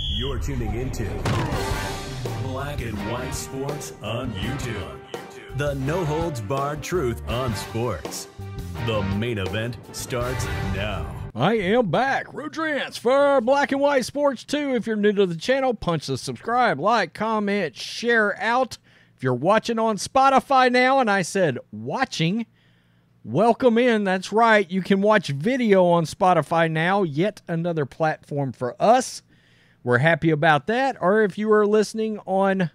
You're tuning into Black and White Sports on YouTube. The no-holds-barred truth on sports. The main event starts now. I am back. Rudrance for Black and White Sports 2. If you're new to the channel, punch the subscribe, like, comment, share out. If you're watching on Spotify now, and I said watching, welcome in. That's right. You can watch video on Spotify now. Yet another platform for us. We're happy about that. Or if you are listening on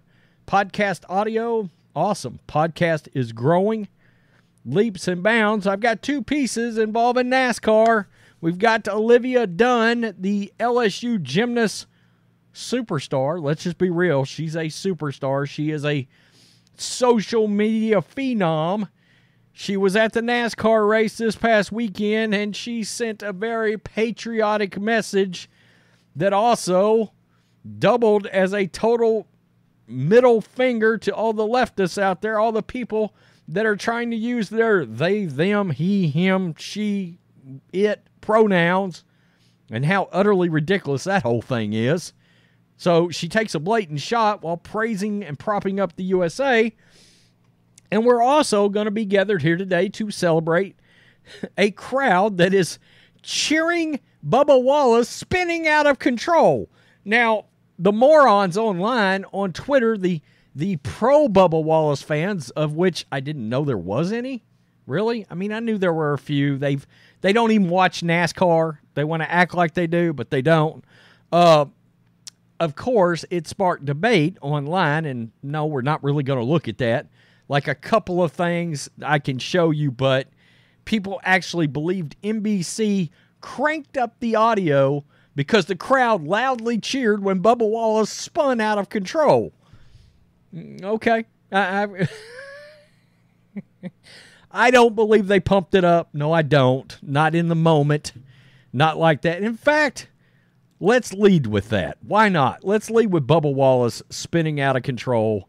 podcast audio, awesome. Podcast is growing leaps and bounds. I've got two pieces involving NASCAR. We've got Olivia Dunne, the LSU gymnast superstar. Let's just be real. She's a superstar. She is a social media phenom. She was at the NASCAR race this past weekend, and she sent a very patriotic message that also doubled as a total middle finger to all the leftists out there, all the people that are trying to use their they, them, he, him, she, it pronouns, and how utterly ridiculous that whole thing is. So she takes a blatant shot while praising and propping up the USA. And we're also going to be gathered here today to celebrate a crowd that is cheering Bubba Wallace spinning out of control. Now, the morons online on Twitter, the pro Bubba Wallace fans, of which I didn't know there was any. Really? I mean, I knew there were a few. They don't even watch NASCAR. They want to act like they do, but they don't. Of course, it sparked debate online, and no, we're not really going to look at that. Like a couple of things I can show you, but people actually believed NBC cranked up the audio because the crowd loudly cheered when Bubba Wallace spun out of control. Okay. I don't believe they pumped it up. No, I don't. Not in the moment. Not like that. In fact, let's lead with that. Why not? Let's lead with Bubba Wallace spinning out of control,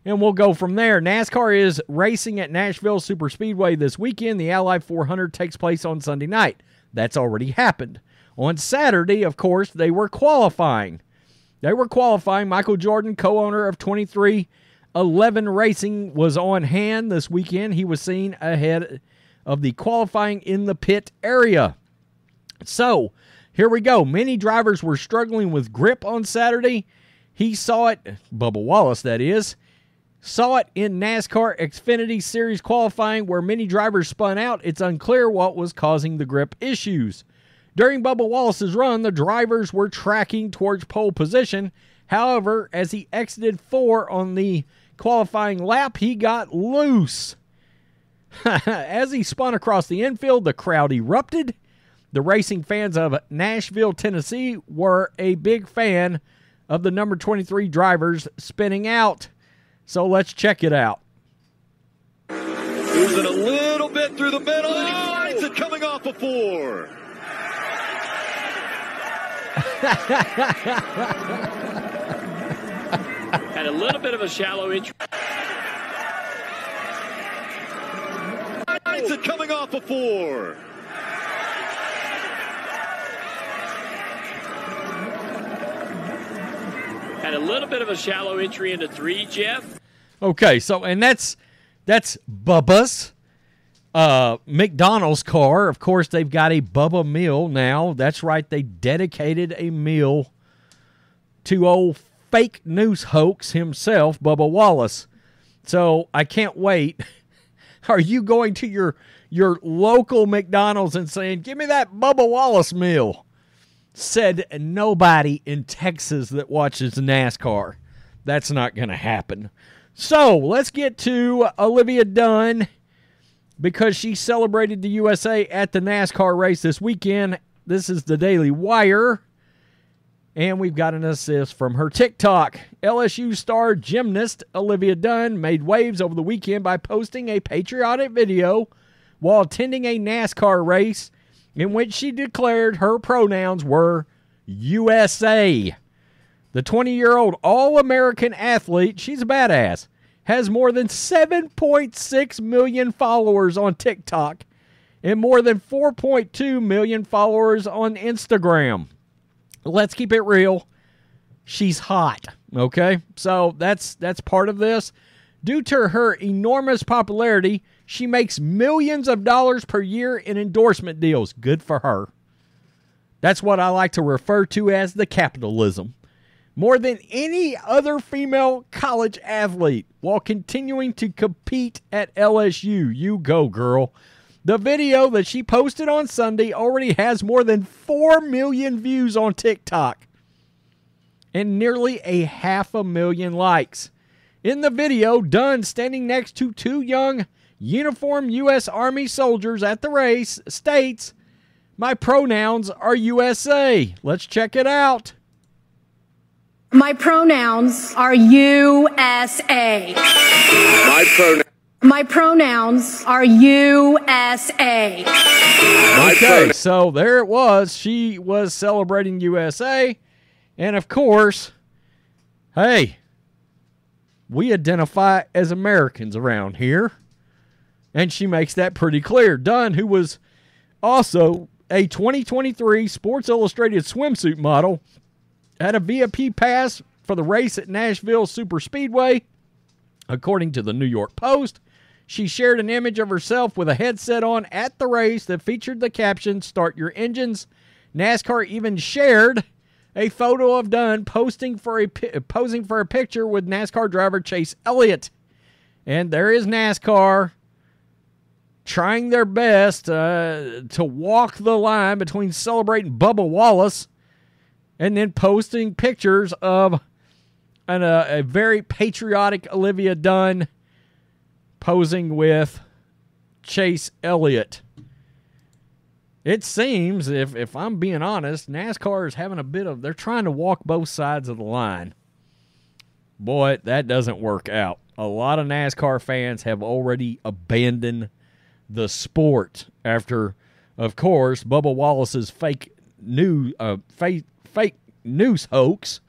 and we'll go from there. NASCAR is racing at Nashville Superspeedway this weekend. The Ally 400 takes place on Sunday night. That's already happened. On Saturday, of course, they were qualifying. Michael Jordan, co-owner of 2311 Racing, was on hand this weekend. He was seen ahead of the qualifying in the pit area. So, here we go. Many drivers were struggling with grip on Saturday. He saw it, Bubba Wallace that is, saw it in NASCAR Xfinity Series qualifying where many drivers spun out. It's unclear what was causing the grip issues. During Bubba Wallace's run, the drivers were tracking towards pole position. However, as he exited 4 on the qualifying lap, he got loose. As he spun across the infield, the crowd erupted. The racing fans of Nashville, Tennessee were a big fan of the number 23 drivers spinning out. So let's check it out. Losing a little bit through the middle, and he finds it coming off a 4. Had a little bit of a shallow entry. Finds it coming off a 4. Had a little bit of a shallow entry into 3, Jeff. Okay, so, and that's Bubba's McDonald's car. Of course, they've got a Bubba meal now. That's right, they dedicated a meal to old fake news hoax himself, Bubba Wallace. So, I can't wait. Are you going to your local McDonald's and saying, give me that Bubba Wallace meal? Said nobody in Texas that watches NASCAR. That's not going to happen. So, let's get to Olivia Dunne, because she celebrated the USA at the NASCAR race this weekend. This is the Daily Wire, and we've got an assist from her TikTok. LSU star gymnast Olivia Dunne made waves over the weekend by posting a patriotic video while attending a NASCAR race in which she declared her pronouns were USA. The 20-year-old All-American athlete, she's a badass, has more than 7.6 million followers on TikTok and more than 4.2 million followers on Instagram. let's keep it real. She's hot, okay? So that's part of this. Due to her enormous popularity, she makes millions of dollars per year in endorsement deals. Good for her. That's what I like to refer to as the capitalism. More than any other female college athlete while continuing to compete at LSU. You go, girl. The video that she posted on Sunday already has more than 4 million views on TikTok and nearly 500,000 likes. In the video, Dunne, standing next to two young uniformed U.S. Army soldiers at the race, states, "My pronouns are USA." Let's check it out. My pronouns are USA. My pronouns are USA. Okay, so there it was. She was celebrating USA. And of course, hey, we identify as Americans around here. And she makes that pretty clear. Dunne, who was also a 2023 Sports Illustrated swimsuit model, had a VIP pass for the race at Nashville Superspeedway. According to the New York Post, she shared an image of herself with a headset on at the race that featured the caption, "Start your engines." NASCAR even shared a photo of Dunne posing for a picture with NASCAR driver Chase Elliott. And there is NASCAR trying their best to walk the line between celebrating Bubba Wallace and then posting pictures of a very patriotic Olivia Dunne posing with Chase Elliott. It seems, if I'm being honest, NASCAR is having they're trying to walk both sides of the line. Boy, that doesn't work out. A lot of NASCAR fans have already abandoned the sport after, of course, Bubba Wallace's fake news hoax,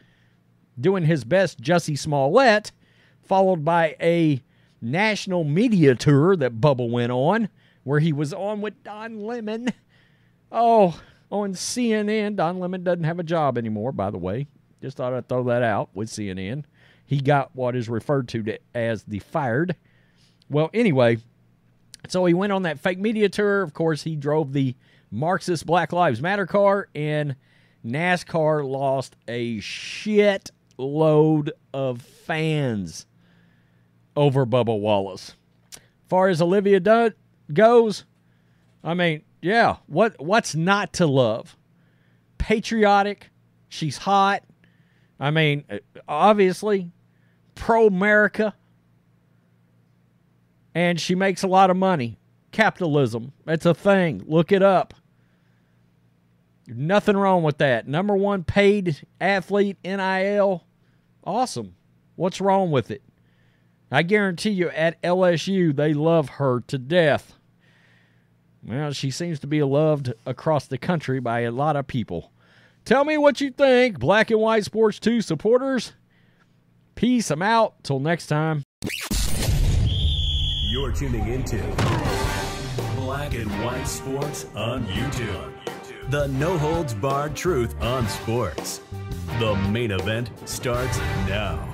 doing his best Jussie Smollett, followed by a national media tour that Bubba went on, where he was on with Don Lemon. Oh, on CNN. Don Lemon doesn't have a job anymore, by the way. Just thought I'd throw that out with CNN. He got what is referred to as the fired. Well, anyway, so he went on that fake media tour. Of course, he drove the Marxist Black Lives Matter car, and NASCAR lost a shit load of fans over Bubba Wallace. As far as Olivia Dunne goes, I mean, yeah, what's not to love? Patriotic. She's hot. I mean, obviously, pro-America. And she makes a lot of money. Capitalism. It's a thing. Look it up. Nothing wrong with that. Number one paid athlete, NIL. Awesome. What's wrong with it? I guarantee you at LSU, they love her to death. Well, she seems to be loved across the country by a lot of people. Tell me what you think, Black and White Sports 2 supporters. Peace. I'm out. Till next time. You're tuning into Black and White Sports on YouTube. The no-holds-barred truth on sports. The main event starts now.